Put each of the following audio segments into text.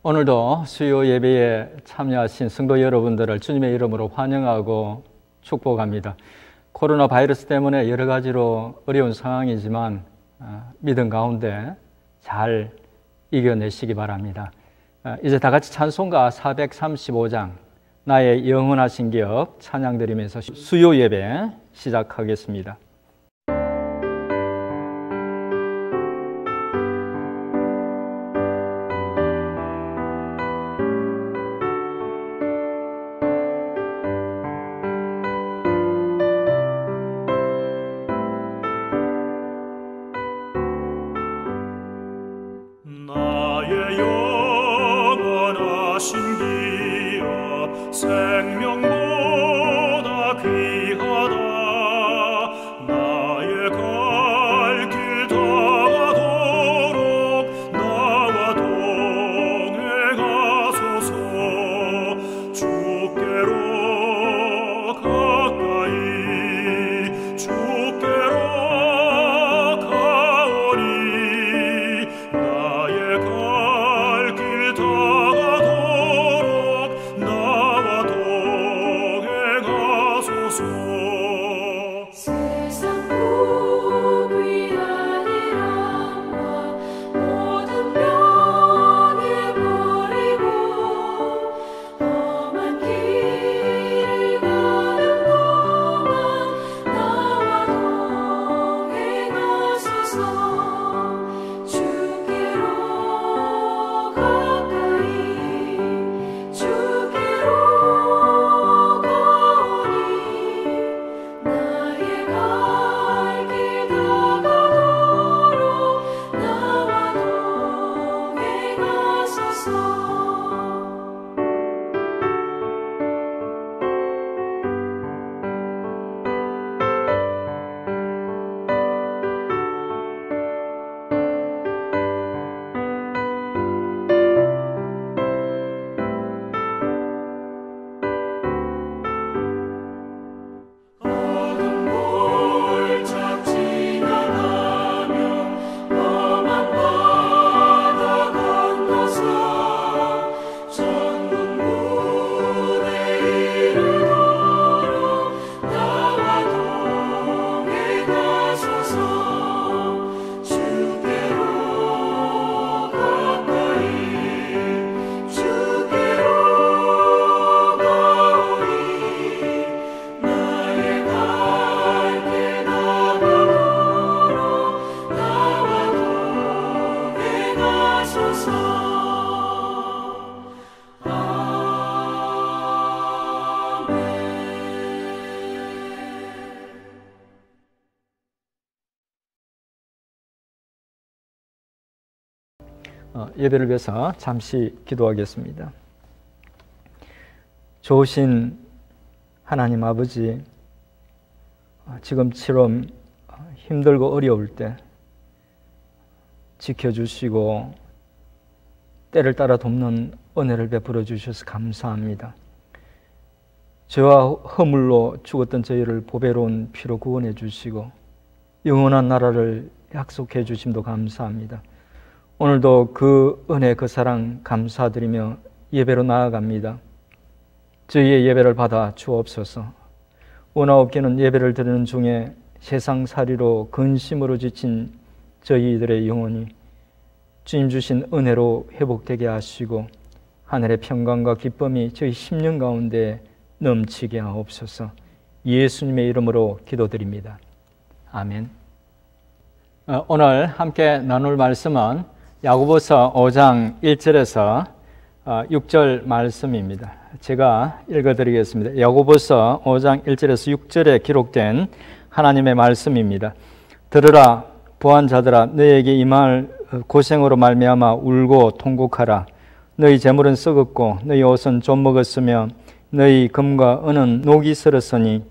오늘도 수요 예배에 참여하신 성도 여러분들을 주님의 이름으로 환영하고 축복합니다. 코로나 바이러스 때문에 여러 가지로 어려운 상황이지만 믿음 가운데 잘 이겨내시기 바랍니다. 이제 다 같이 찬송가 435장 나의 영원하신 기업 찬양 드리면서 수요 예배 시작하겠습니다. 예배를 위해서 잠시 기도하겠습니다. 좋으신 하나님 아버지, 지금처럼 힘들고 어려울 때 지켜주시고 때를 따라 돕는 은혜를 베풀어 주셔서 감사합니다. 죄와 허물로 죽었던 저희를 보배로운 피로 구원해 주시고 영원한 나라를 약속해 주심도 감사합니다. 오늘도 그 은혜, 그 사랑 감사드리며 예배로 나아갑니다. 저희의 예배를 받아 주옵소서. 원하옵기는 예배를 드리는 중에 세상살이로 근심으로 지친 저희들의 영혼이 주님 주신 은혜로 회복되게 하시고 하늘의 평강과 기쁨이 저희 심령 가운데 넘치게 하옵소서. 예수님의 이름으로 기도드립니다. 아멘. 오늘 함께 나눌 말씀은 야고보서 5장 1절에서 6절 말씀입니다. 제가 읽어드리겠습니다. 야고보서 5장 1절에서 6절에 기록된 하나님의 말씀입니다. 들으라 부한 자들아, 너희에게 임할 고생으로 말미암아 울고 통곡하라. 너희 재물은 썩었고 너희 옷은 좀 먹었으며 너희 금과 은은 녹이 슬었으니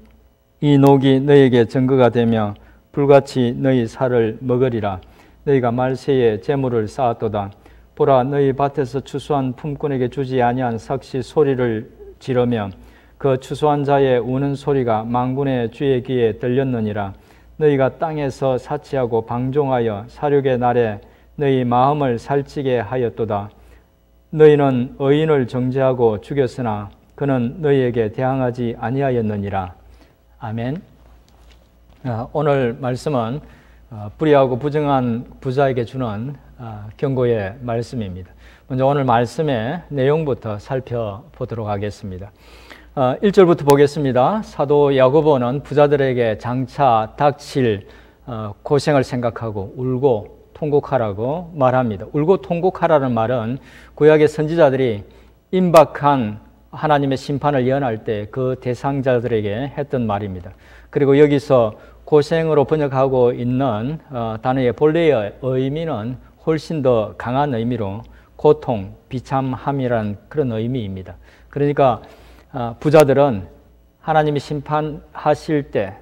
이 녹이 너희에게 증거가 되며 불같이 너희 살을 먹으리라. 너희가 말세에 재물을 쌓았도다. 보라, 너희 밭에서 추수한 품꾼에게 주지 아니한 삭시 소리를 지르며 그 추수한 자의 우는 소리가 만군의 주의 귀에 들렸느니라. 너희가 땅에서 사치하고 방종하여 사륙의 날에 너희 마음을 살찌게 하였도다. 너희는 의인을 정죄하고 죽였으나 그는 너희에게 대항하지 아니하였느니라. 아멘. 오늘 말씀은 불의하고 부정한 부자에게 주는 경고의 말씀입니다. 먼저 오늘 말씀의 내용부터 살펴보도록 하겠습니다. 1절부터 보겠습니다. 사도 야고보는 부자들에게 장차 닥칠 고생을 생각하고 울고 통곡하라고 말합니다. 울고 통곡하라는 말은 구약의 선지자들이 임박한 하나님의 심판을 예언할 때 그 대상자들에게 했던 말입니다. 그리고 여기서 고생으로 번역하고 있는 단어의 본래의 의미는 훨씬 더 강한 의미로 고통, 비참함이라는 그런 의미입니다. 그러니까 부자들은 하나님이 심판하실 때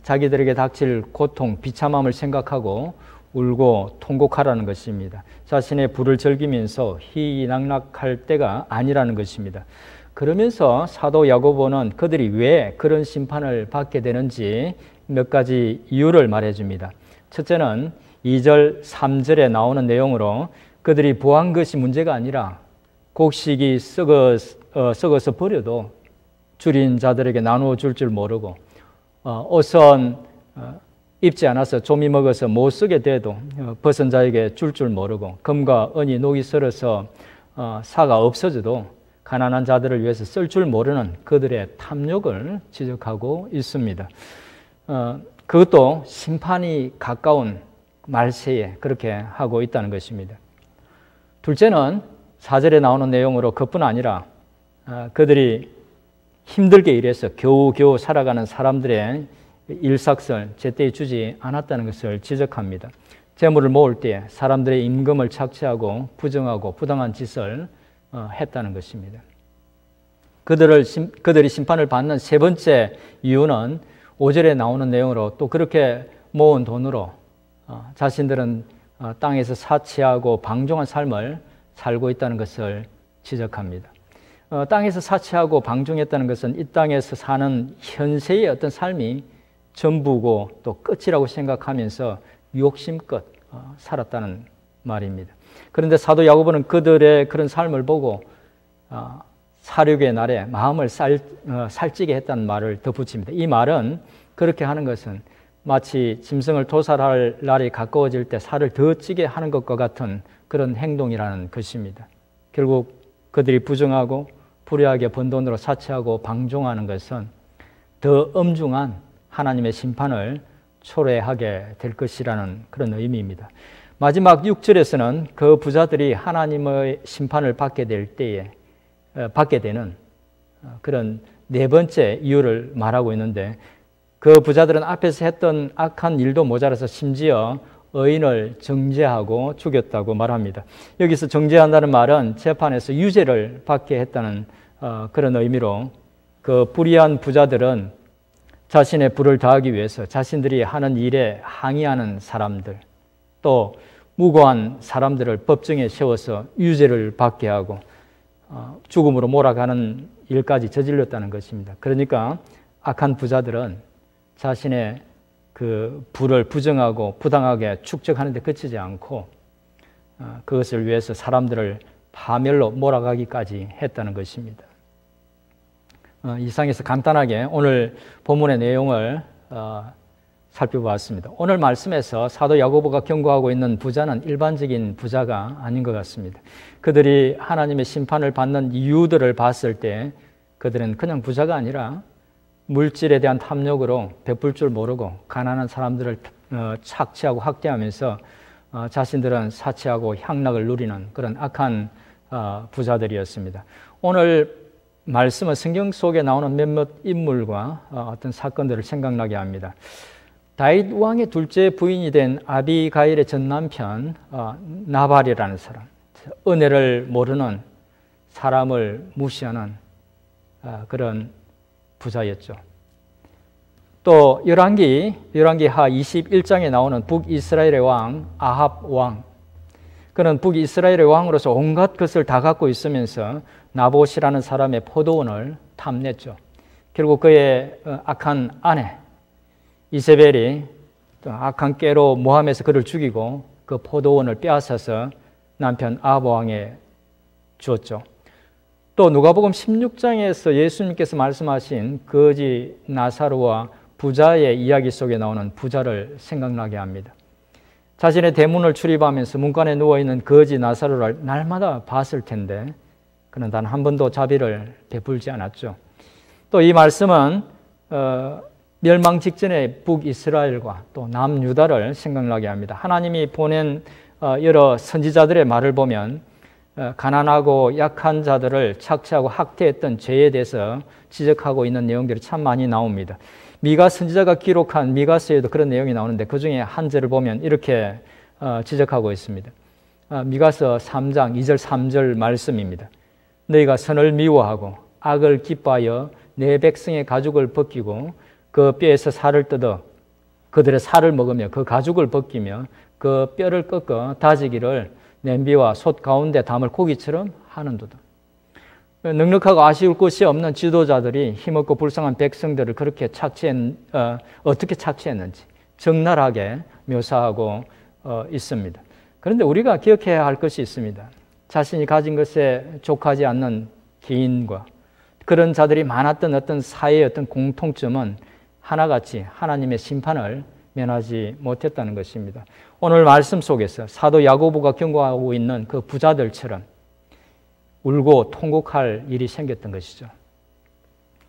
자기들에게 닥칠 고통, 비참함을 생각하고 울고 통곡하라는 것입니다. 자신의 부를 즐기면서 희희낙낙할 때가 아니라는 것입니다. 그러면서 사도 야고보는 그들이 왜 그런 심판을 받게 되는지 몇 가지 이유를 말해줍니다. 첫째는 2절, 3절에 나오는 내용으로 그들이 부한 것이 문제가 아니라 곡식이 썩어서 버려도 줄인 자들에게 나누어 줄 모르고 옷은 입지 않아서 좀이 먹어서 못 쓰게 돼도 벗은 자에게 줄 모르고 금과 은이 녹이 슬어서 사가 없어져도 가난한 자들을 위해서 쓸 줄 모르는 그들의 탐욕을 지적하고 있습니다. 그것도 심판이 가까운 말세에 그렇게 하고 있다는 것입니다. 둘째는 4절에 나오는 내용으로 그뿐 아니라 그들이 힘들게 일해서 겨우겨우 살아가는 사람들의 일삭을 제때 주지 않았다는 것을 지적합니다. 재물을 모을 때 사람들의 임금을 착취하고 부정하고 부당한 짓을 했다는 것입니다. 그들이 심판을 받는 세 번째 이유는 5절에 나오는 내용으로 또 그렇게 모은 돈으로 자신들은 땅에서 사치하고 방종한 삶을 살고 있다는 것을 지적합니다. 땅에서 사치하고 방종했다는 것은 이 땅에서 사는 현세의 어떤 삶이 전부고 또 끝이라고 생각하면서 욕심껏 살았다는 말입니다. 그런데 사도 야고보는 그들의 그런 삶을 보고 사륙의 날에 마음을 살찌게 했다는 말을 덧붙입니다. 이 말은 그렇게 하는 것은 마치 짐승을 도살할 날이 가까워질 때 살을 더 찌게 하는 것과 같은 그런 행동이라는 것입니다. 결국 그들이 부정하고 불의하게 번 돈으로 사치하고 방종하는 것은 더 엄중한 하나님의 심판을 초래하게 될 것이라는 그런 의미입니다. 마지막 6절에서는 그 부자들이 하나님의 심판을 받게 되는 그런 네 번째 이유를 말하고 있는데 그 부자들은 앞에서 했던 악한 일도 모자라서 심지어 의인을 정죄하고 죽였다고 말합니다. 여기서 정죄한다는 말은 재판에서 유죄를 받게 했다는 그런 의미로 그 불의한 부자들은 자신의 부를 다하기 위해서 자신들이 하는 일에 항의하는 사람들 또 무고한 사람들을 법정에 세워서 유죄를 받게 하고 죽음으로 몰아가는 일까지 저질렀다는 것입니다. 그러니까 악한 부자들은 자신의 그 부를 부정하고 부당하게 축적하는 데 그치지 않고 그것을 위해서 사람들을 파멸로 몰아가기까지 했다는 것입니다. 이상에서 간단하게 오늘 본문의 내용을 살펴보았습니다. 오늘 말씀에서 사도 야고보가 경고하고 있는 부자는 일반적인 부자가 아닌 것 같습니다. 그들이 하나님의 심판을 받는 이유들을 봤을 때 그들은 그냥 부자가 아니라 물질에 대한 탐욕으로 베풀 줄 모르고 가난한 사람들을 착취하고 학대하면서 자신들은 사치하고 향락을 누리는 그런 악한 부자들이었습니다. 오늘 말씀은 성경 속에 나오는 몇몇 인물과 어떤 사건들을 생각나게 합니다. 다윗 왕의 둘째 부인이 된 아비가일의 전 남편 나발이라는 사람, 은혜를 모르는 사람을 무시하는 그런 부자였죠. 또 열왕기하 21장에 나오는 북이스라엘의 왕 아합 왕, 그는 북이스라엘의 왕으로서 온갖 것을 다 갖고 있으면서 나봇이라는 사람의 포도원을 탐냈죠. 결국 그의 악한 아내 이세벨이 악한 꾀로 모함해서 그를 죽이고 그 포도원을 빼앗아서 남편 아합 왕의 주었죠. 또 누가복음 16장에서 예수님께서 말씀하신 거지 나사로와 부자의 이야기 속에 나오는 부자를 생각나게 합니다. 자신의 대문을 출입하면서 문간에 누워있는 거지 나사로를 날마다 봤을 텐데 그는 단 한 번도 자비를 베풀지 않았죠. 또 이 말씀은 멸망 직전의 북이스라엘과 또 남유다를 생각나게 합니다. 하나님이 보낸 여러 선지자들의 말을 보면 가난하고 약한 자들을 착취하고 학대했던 죄에 대해서 지적하고 있는 내용들이 참 많이 나옵니다. 미가 선지자가 기록한 미가서에도 그런 내용이 나오는데 그 중에 한 절을 보면 이렇게 지적하고 있습니다. 미가서 3장 2절 3절 말씀입니다. 너희가 선을 미워하고 악을 기뻐하여 내 백성의 가죽을 벗기고 그 뼈에서 살을 뜯어 그들의 살을 먹으며 그 가죽을 벗기며 그 뼈를 꺾어 다지기를 냄비와 솥 가운데 담을 고기처럼 하는도다. 넉넉하고 아쉬울 것이 없는 지도자들이 힘없고 불쌍한 백성들을 그렇게 어떻게 착취했는지 적나라하게 묘사하고 있습니다. 그런데 우리가 기억해야 할 것이 있습니다. 자신이 가진 것에 족하지 않는 개인과 그런 자들이 많았던 어떤 사회의 어떤 공통점은 하나같이 하나님의 심판을 면하지 못했다는 것입니다. 오늘 말씀 속에서 사도 야고보가 경고하고 있는 그 부자들처럼 울고 통곡할 일이 생겼던 것이죠.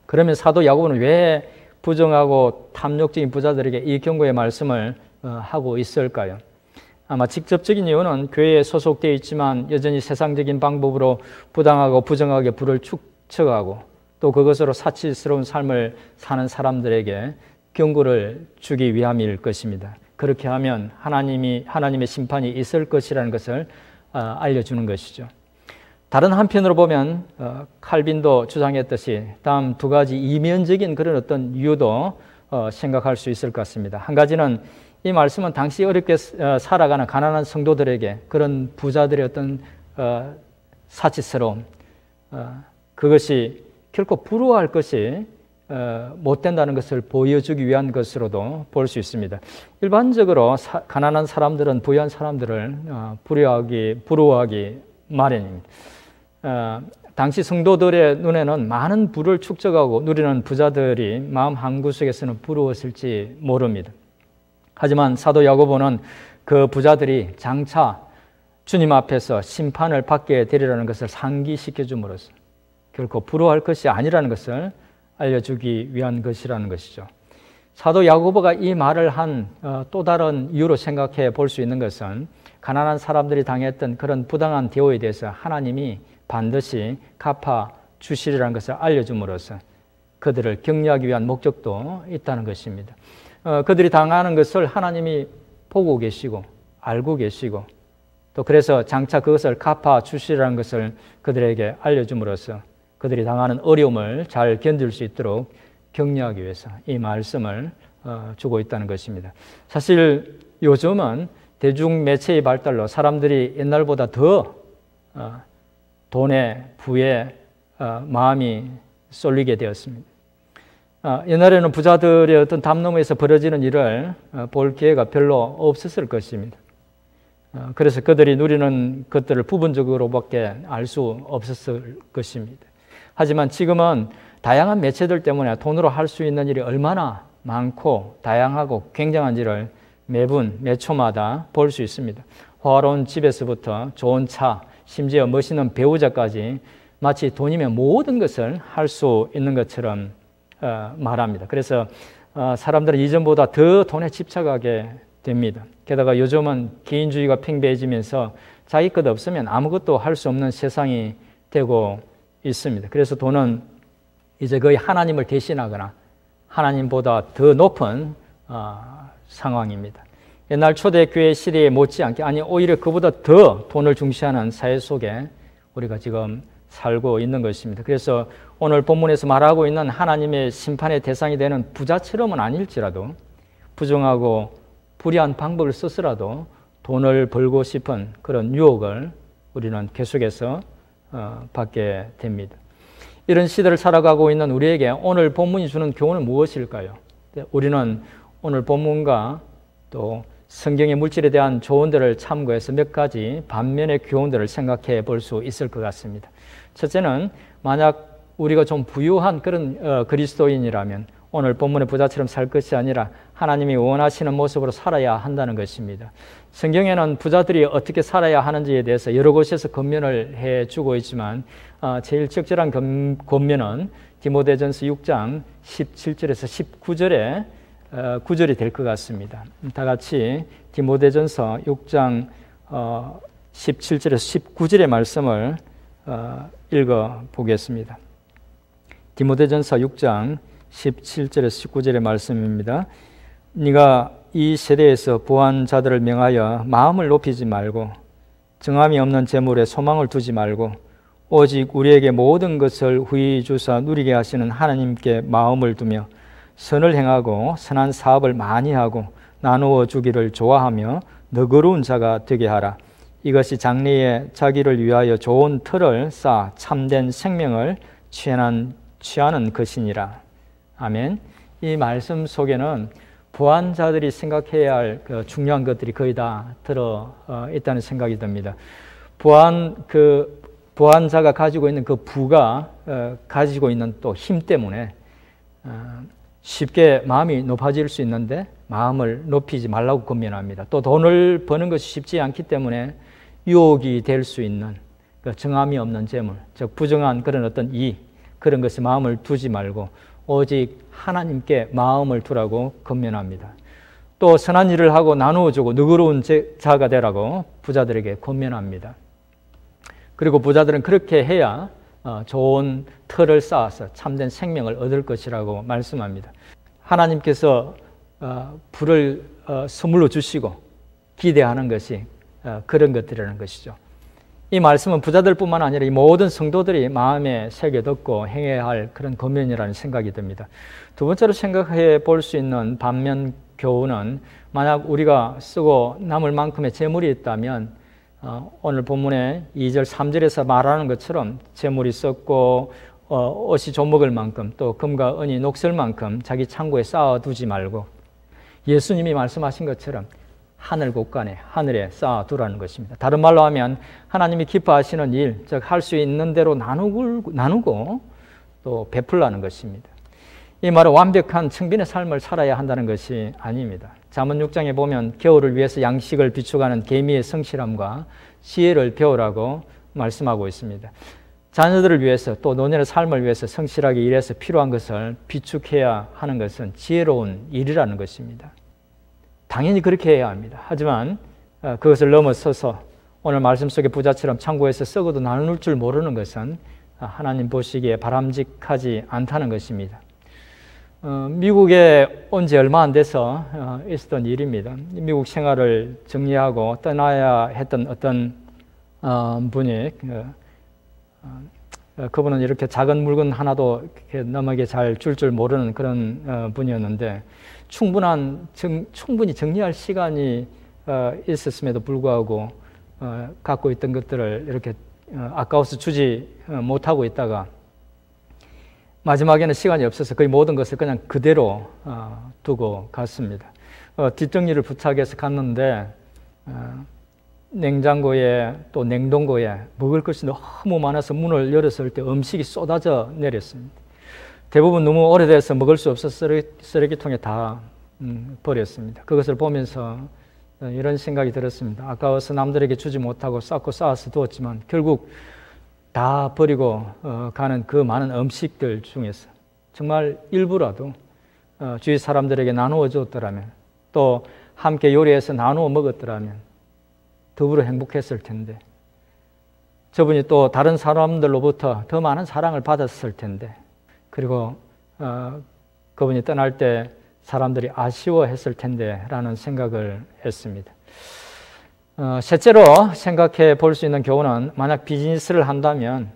그러면 사도 야고보는 왜 부정하고 탐욕적인 부자들에게 이 경고의 말씀을 하고 있을까요? 아마 직접적인 이유는 교회에 소속되어 있지만 여전히 세상적인 방법으로 부당하고 부정하게 부를 축적하고 또 그것으로 사치스러운 삶을 사는 사람들에게 경고를 주기 위함일 것입니다. 그렇게 하면 하나님의 심판이 있을 것이라는 것을 알려주는 것이죠. 다른 한편으로 보면 칼빈도 주장했듯이 다음 두 가지 이면적인 그런 어떤 이유도 생각할 수 있을 것 같습니다. 한 가지는 이 말씀은 당시 어렵게 살아가는 가난한 성도들에게 그런 부자들의 어떤 사치스러움, 그것이 결코 부러워할 것이 못 된다는 것을 보여주기 위한 것으로도 볼 수 있습니다. 일반적으로 가난한 사람들은 부유한 사람들을 부러워하기 마련입니다. 당시 성도들의 눈에는 많은 부를 축적하고 누리는 부자들이 마음 한구석에서는 부러웠을지 모릅니다. 하지만 사도 야고보는 그 부자들이 장차 주님 앞에서 심판을 받게 되리라는 것을 상기시켜 줌으로써 결코 부러워할 것이 아니라는 것을 알려주기 위한 것이라는 것이죠. 사도 야고보가 이 말을 한 또 다른 이유로 생각해 볼 수 있는 것은 가난한 사람들이 당했던 그런 부당한 대우에 대해서 하나님이 반드시 갚아 주시리라는 것을 알려줌으로써 그들을 격려하기 위한 목적도 있다는 것입니다. 그들이 당하는 것을 하나님이 보고 계시고 알고 계시고 또 그래서 장차 그것을 갚아 주시리라는 것을 그들에게 알려줌으로써 그들이 당하는 어려움을 잘 견딜 수 있도록 격려하기 위해서 이 말씀을 주고 있다는 것입니다. 사실 요즘은 대중매체의 발달로 사람들이 옛날보다 더 돈에 부에 마음이 쏠리게 되었습니다. 옛날에는 부자들의 어떤 담 너머에서 벌어지는 일을 볼 기회가 별로 없었을 것입니다. 그래서 그들이 누리는 것들을 부분적으로밖에 알 수 없었을 것입니다. 하지만 지금은 다양한 매체들 때문에 돈으로 할 수 있는 일이 얼마나 많고 다양하고 굉장한지를 매분, 매초마다 볼 수 있습니다. 화려한 집에서부터 좋은 차, 심지어 멋있는 배우자까지 마치 돈이면 모든 것을 할 수 있는 것처럼 말합니다. 그래서 사람들은 이전보다 더 돈에 집착하게 됩니다. 게다가 요즘은 개인주의가 팽배해지면서 자기 것 없으면 아무것도 할 수 없는 세상이 되고 있습니다. 그래서 돈은 이제 거의 하나님을 대신하거나 하나님보다 더 높은 상황입니다. 옛날 초대교회 시대에 못지않게 아니 오히려 그보다 더 돈을 중시하는 사회 속에 우리가 지금 살고 있는 것입니다. 그래서 오늘 본문에서 말하고 있는 하나님의 심판의 대상이 되는 부자처럼은 아닐지라도 부정하고 불의한 방법을 써서라도 돈을 벌고 싶은 그런 유혹을 우리는 계속해서 받게 됩니다. 이런 시대를 살아가고 있는 우리에게 오늘 본문이 주는 교훈은 무엇일까요? 우리는 오늘 본문과 또 성경의 물질에 대한 조언들을 참고해서 몇 가지 반면의 교훈들을 생각해 볼 수 있을 것 같습니다. 첫째는 만약 우리가 좀 부유한 그런 그리스도인이라면 오늘 본문의 부자처럼 살 것이 아니라 하나님이 원하시는 모습으로 살아야 한다는 것입니다. 성경에는 부자들이 어떻게 살아야 하는지에 대해서 여러 곳에서 권면을 해주고 있지만 제일 적절한 권면은 디모데전서 6장 17절에서 19절에 9절이 될 것 같습니다. 다 같이 디모데전서 6장 17절에서 19절의 말씀을 읽어 보겠습니다. 디모데전서 6장 17절에서 19절의 말씀입니다. 네가 이 세대에서 부한 자들을 명하여 마음을 높이지 말고 정함이 없는 재물에 소망을 두지 말고 오직 우리에게 모든 것을 후히 주사 누리게 하시는 하나님께 마음을 두며 선을 행하고 선한 사업을 많이 하고 나누어 주기를 좋아하며 너그러운 자가 되게 하라. 이것이 장래에 자기를 위하여 좋은 틀을 쌓아 참된 생명을 취하는 것이니라. 아멘. 이 말씀 속에는 부한 자들이 생각해야 할 중요한 것들이 거의 다 들어 있다는 생각이 듭니다. 부한 자가 가지고 있는 그 부가 가지고 있는 또 힘 때문에 쉽게 마음이 높아질 수 있는데 마음을 높이지 말라고 권면합니다. 또 돈을 버는 것이 쉽지 않기 때문에 유혹이 될 수 있는 정함이 없는 재물, 즉 부정한 그런 어떤 그런 것에 마음을 두지 말고 오직 하나님께 마음을 두라고 권면합니다. 또 선한 일을 하고 나누어주고 너그러운 자가 되라고 부자들에게 권면합니다. 그리고 부자들은 그렇게 해야 좋은 틀을 쌓아서 참된 생명을 얻을 것이라고 말씀합니다. 하나님께서 부를 선물로 주시고 기대하는 것이 그런 것들이라는 것이죠. 이 말씀은 부자들뿐만 아니라 이 모든 성도들이 마음에 새겨듣고 행해야 할 그런 권면이라는 생각이 듭니다. 두 번째로 생각해 볼 수 있는 반면 교훈은 만약 우리가 쓰고 남을 만큼의 재물이 있다면 오늘 본문의 2절, 3절에서 말하는 것처럼 재물이 썩고 옷이 좀먹을 만큼 또 금과 은이 녹슬 만큼 자기 창고에 쌓아두지 말고 예수님이 말씀하신 것처럼 하늘 곳간에 하늘에 쌓아두라는 것입니다. 다른 말로 하면 하나님이 기뻐하시는 일, 즉 할 수 있는 대로 나누고 또 베풀라는 것입니다. 이 말은 완벽한 청빈의 삶을 살아야 한다는 것이 아닙니다. 잠언 6장에 보면 겨울을 위해서 양식을 비축하는 개미의 성실함과 지혜를 배우라고 말씀하고 있습니다. 자녀들을 위해서 또 노년의 삶을 위해서 성실하게 일해서 필요한 것을 비축해야 하는 것은 지혜로운 일이라는 것입니다. 당연히 그렇게 해야 합니다. 하지만 그것을 넘어서서 오늘 말씀 속의 부자처럼 창고에서 썩어도 나눌 줄 모르는 것은 하나님 보시기에 바람직하지 않다는 것입니다. 미국에 온 지 얼마 안 돼서 있었던 일입니다. 미국 생활을 정리하고 떠나야 했던 어떤 분이 그분은 이렇게 작은 물건 하나도 이렇게 남에게 잘 줄 모르는 그런 분이었는데 충분히 정리할 시간이 있었음에도 불구하고 갖고 있던 것들을 이렇게 아까워서 주지 못하고 있다가 마지막에는 시간이 없어서 거의 모든 것을 그냥 그대로 두고 갔습니다. 뒷정리를 부탁해서 갔는데 냉장고에 또 냉동고에 먹을 것이 너무 많아서 문을 열었을 때 음식이 쏟아져 내렸습니다. 대부분 너무 오래돼서 먹을 수 없어서 쓰레기통에 다 버렸습니다. 그것을 보면서 이런 생각이 들었습니다. 아까워서 남들에게 주지 못하고 쌓고 쌓아서 두었지만 결국 다 버리고 가는 그 많은 음식들 중에서 정말 일부라도 주위 사람들에게 나누어 줬더라면 또 함께 요리해서 나누어 먹었더라면 더불어 행복했을 텐데 저분이 또 다른 사람들로부터 더 많은 사랑을 받았을 텐데 그리고 그분이 떠날 때 사람들이 아쉬워했을 텐데 라는 생각을 했습니다. 셋째로 생각해 볼 수 있는 교훈은 만약 비즈니스를 한다면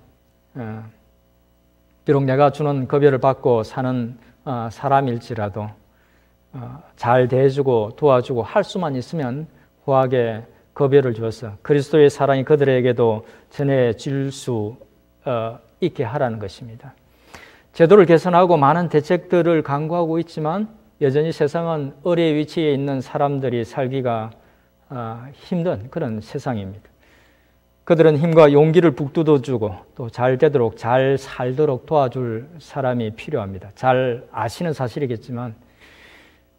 비록 내가 주는 급여를 받고 사는 사람일지라도 잘 대해주고 도와주고 할 수만 있으면 후하게 급여를 주어서 그리스도의 사랑이 그들에게도 전해질 수 있게 하라는 것입니다. 제도를 개선하고 많은 대책들을 강구하고 있지만 여전히 세상은 어뢰 위치에 있는 사람들이 살기가 힘든 그런 세상입니다. 그들은 힘과 용기를 북돋워주고 또 잘 되도록 잘 살도록 도와줄 사람이 필요합니다. 잘 아시는 사실이겠지만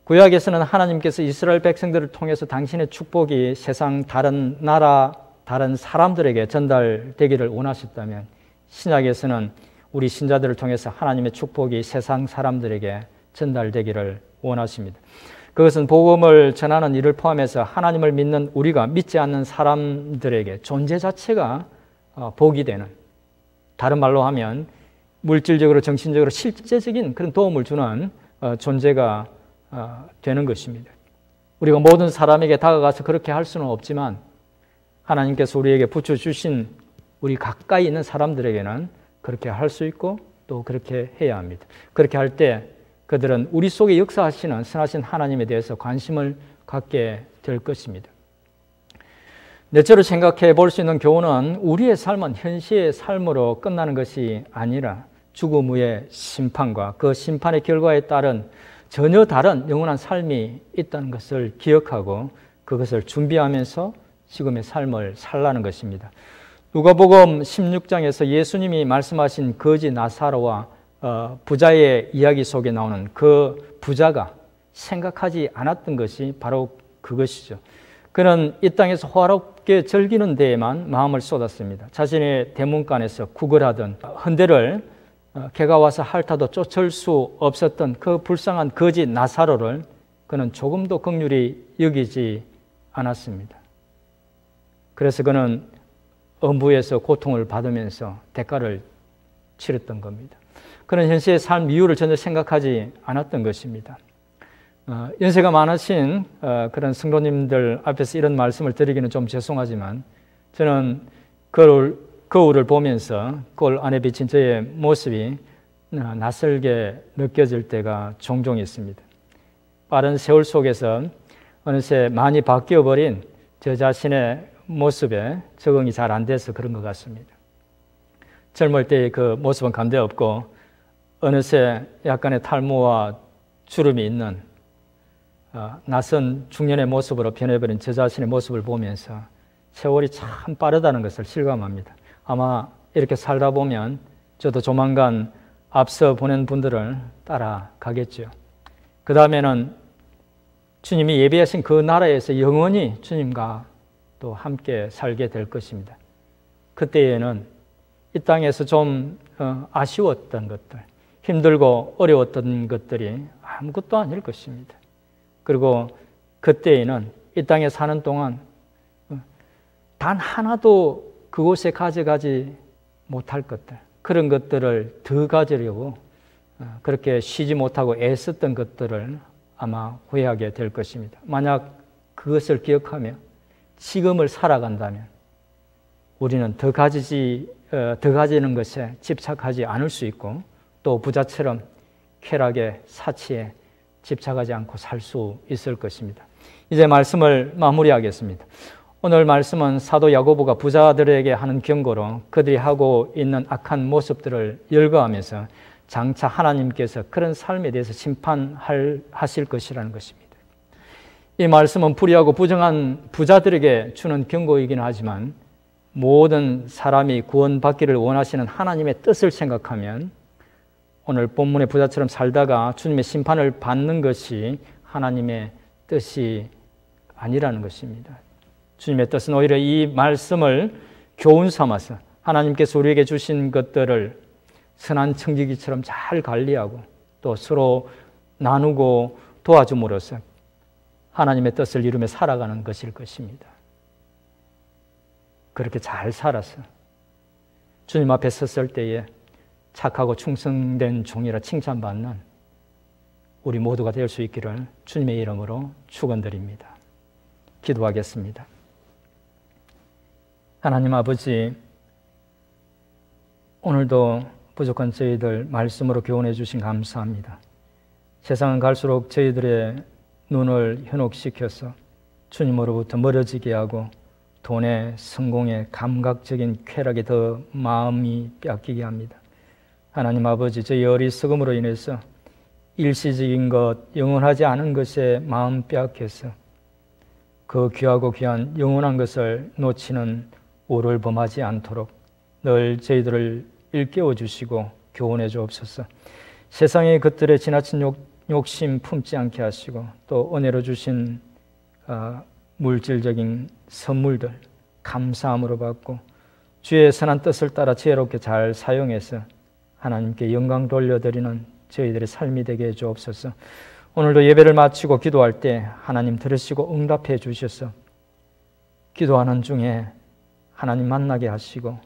구약에서는 하나님께서 이스라엘 백성들을 통해서 당신의 축복이 세상 다른 나라, 다른 사람들에게 전달되기를 원하셨다면 신약에서는 우리 신자들을 통해서 하나님의 축복이 세상 사람들에게 전달되기를 원하십니다. 그것은 복음을 전하는 일을 포함해서 하나님을 믿는 우리가 믿지 않는 사람들에게 존재 자체가 복이 되는, 다른 말로 하면 물질적으로 정신적으로 실제적인 그런 도움을 주는 존재가 되는 것입니다. 우리가 모든 사람에게 다가가서 그렇게 할 수는 없지만 하나님께서 우리에게 붙여주신 우리 가까이 있는 사람들에게는 그렇게 할 수 있고 또 그렇게 해야 합니다. 그렇게 할 때 그들은 우리 속에 역사하시는 선하신 하나님에 대해서 관심을 갖게 될 것입니다. 넷째로 생각해 볼 수 있는 교훈은 우리의 삶은 현시의 삶으로 끝나는 것이 아니라 죽음 후의 심판과 그 심판의 결과에 따른 전혀 다른 영원한 삶이 있다는 것을 기억하고 그것을 준비하면서 지금의 삶을 살라는 것입니다. 누가복음 16장에서 예수님이 말씀하신 거지 나사로와 부자의 이야기 속에 나오는 그 부자가 생각하지 않았던 것이 바로 그것이죠. 그는 이 땅에서 호화롭게 즐기는 데에만 마음을 쏟았습니다. 자신의 대문간에서 구걸하던 헌데를 개가 와서 핥아도 쫓을 수 없었던 그 불쌍한 거지 나사로를 그는 조금도 긍휼히 여기지 않았습니다. 그래서 그는 음부에서 고통을 받으면서 대가를 치렀던 겁니다. 그는 현실의 삶 이유를 전혀 생각하지 않았던 것입니다. 연세가 많으신 그런 성도님들 앞에서 이런 말씀을 드리기는 좀 죄송하지만 저는 거울을 보면서 거울 안에 비친 저의 모습이 낯설게 느껴질 때가 종종 있습니다. 빠른 세월 속에서 어느새 많이 바뀌어버린 저 자신의 모습에 적응이 잘 안 돼서 그런 것 같습니다. 젊을 때의 그 모습은 감대없고 어느새 약간의 탈모와 주름이 있는 낯선 중년의 모습으로 변해버린 저 자신의 모습을 보면서 세월이 참 빠르다는 것을 실감합니다. 아마 이렇게 살다 보면 저도 조만간 앞서 보낸 분들을 따라가겠죠. 그 다음에는 주님이 예비하신 그 나라에서 영원히 주님과 또 함께 살게 될 것입니다. 그때에는 이 땅에서 좀 아쉬웠던 것들, 힘들고 어려웠던 것들이 아무것도 아닐 것입니다. 그리고 그때에는 이 땅에 사는 동안 단 하나도 그곳에 가져가지 못할 것들, 그런 것들을 더 가지려고 그렇게 쉬지 못하고 애썼던 것들을 아마 후회하게 될 것입니다. 만약 그것을 기억하며 지금을 살아간다면 우리는 더 가지는 것에 집착하지 않을 수 있고 또 부자처럼 쾌락의 사치에 집착하지 않고 살 수 있을 것입니다. 이제 말씀을 마무리하겠습니다. 오늘 말씀은 사도 야고보가 부자들에게 하는 경고로 그들이 하고 있는 악한 모습들을 열거하면서 장차 하나님께서 그런 삶에 대해서 심판하실 것이라는 것입니다. 이 말씀은 불의하고 부정한 부자들에게 주는 경고이긴 하지만 모든 사람이 구원받기를 원하시는 하나님의 뜻을 생각하면 오늘 본문의 부자처럼 살다가 주님의 심판을 받는 것이 하나님의 뜻이 아니라는 것입니다. 주님의 뜻은 오히려 이 말씀을 교훈 삼아서 하나님께서 우리에게 주신 것들을 선한 청지기처럼 잘 관리하고 또 서로 나누고 도와줌으로써 하나님의 뜻을 이루며 살아가는 것일 것입니다. 그렇게 잘 살아서 주님 앞에 섰을 때에 착하고 충성된 종이라 칭찬받는 우리 모두가 될 수 있기를 주님의 이름으로 축원드립니다. 기도하겠습니다. 하나님 아버지, 오늘도 부족한 저희들 말씀으로 교훈해 주신 감사합니다. 세상은 갈수록 저희들의 눈을 현혹시켜서 주님으로부터 멀어지게 하고 돈의 성공의 감각적인 쾌락에 더 마음이 뺏기게 합니다. 하나님 아버지, 저희 어리석음으로 인해서 일시적인 것, 영원하지 않은 것에 마음 빼앗겨서 그 귀하고 귀한 영원한 것을 놓치는 오를 범하지 않도록 늘 저희들을 일깨워 주시고 교훈해 주옵소서. 세상의 것들에 지나친 욕심 품지 않게 하시고 또 은혜로 주신 물질적인 선물들 감사함으로 받고 주의 선한 뜻을 따라 지혜롭게 잘 사용해서 하나님께 영광 돌려드리는 저희들의 삶이 되게 해 주옵소서. 오늘도 예배를 마치고 기도할 때 하나님 들으시고 응답해 주셔서 기도하는 중에 하나님 만나게 하시고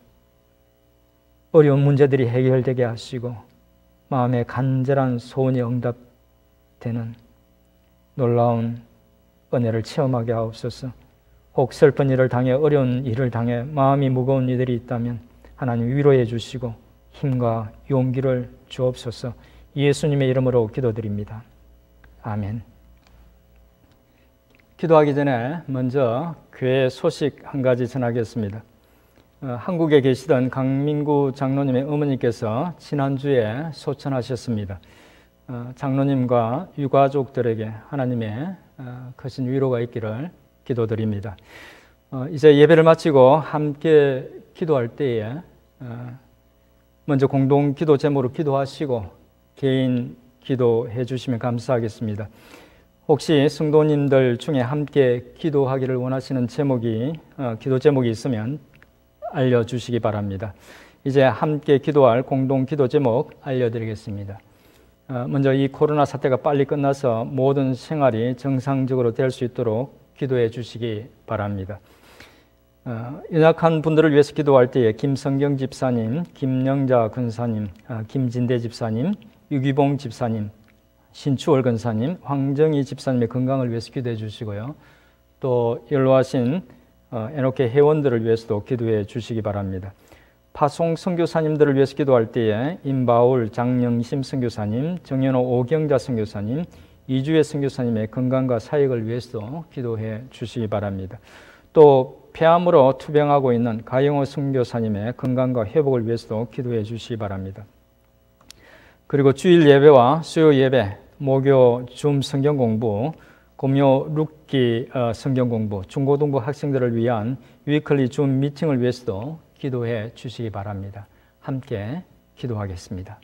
어려운 문제들이 해결되게 하시고 마음의 간절한 소원이 응답되는 놀라운 은혜를 체험하게 하옵소서. 혹 슬픈 일을 당해 어려운 일을 당해 마음이 무거운 이들이 있다면 하나님 위로해 주시고 힘과 용기를 주옵소서. 예수님의 이름으로 기도드립니다. 아멘. 기도하기 전에 먼저 교회 소식 한 가지 전하겠습니다. 한국에 계시던 강민구 장로님의 어머니께서 지난주에 소천하셨습니다. 장로님과 유가족들에게 하나님의 크신 위로가 있기를 기도드립니다. 이제 예배를 마치고 함께 기도할 때에 먼저 공동 기도 제목으로 기도하시고 개인 기도해 주시면 감사하겠습니다. 혹시 성도님들 중에 함께 기도하기를 원하시는 기도 제목이 있으면 알려주시기 바랍니다. 이제 함께 기도할 공동 기도 제목 알려드리겠습니다. 먼저 이 코로나 사태가 빨리 끝나서 모든 생활이 정상적으로 될 수 있도록 기도해 주시기 바랍니다. 연약한 분들을 위해서 기도할 때에 김성경 집사님, 김영자 권사님, 김진대 집사님, 유기봉 집사님, 신추월 권사님, 황정희 집사님의 건강을 위해서 기도해 주시고요. 또 연로하신 에녹회 회원들을 위해서도 기도해 주시기 바랍니다. 파송 선교사님들을 위해서 기도할 때에 임바울, 장영심 선교사님, 정연호 오경자 선교사님, 이주혜 선교사님의 건강과 사역을 위해서도 기도해 주시기 바랍니다. 또 폐암으로 투병하고 있는 가영호 선교사님의 건강과 회복을 위해서도 기도해 주시기 바랍니다. 그리고 주일 예배와 수요 예배, 목요 줌 성경 공부, 금요 룻기 성경 공부, 중고등부 학생들을 위한 위클리 줌 미팅을 위해서도 기도해 주시기 바랍니다. 함께 기도하겠습니다.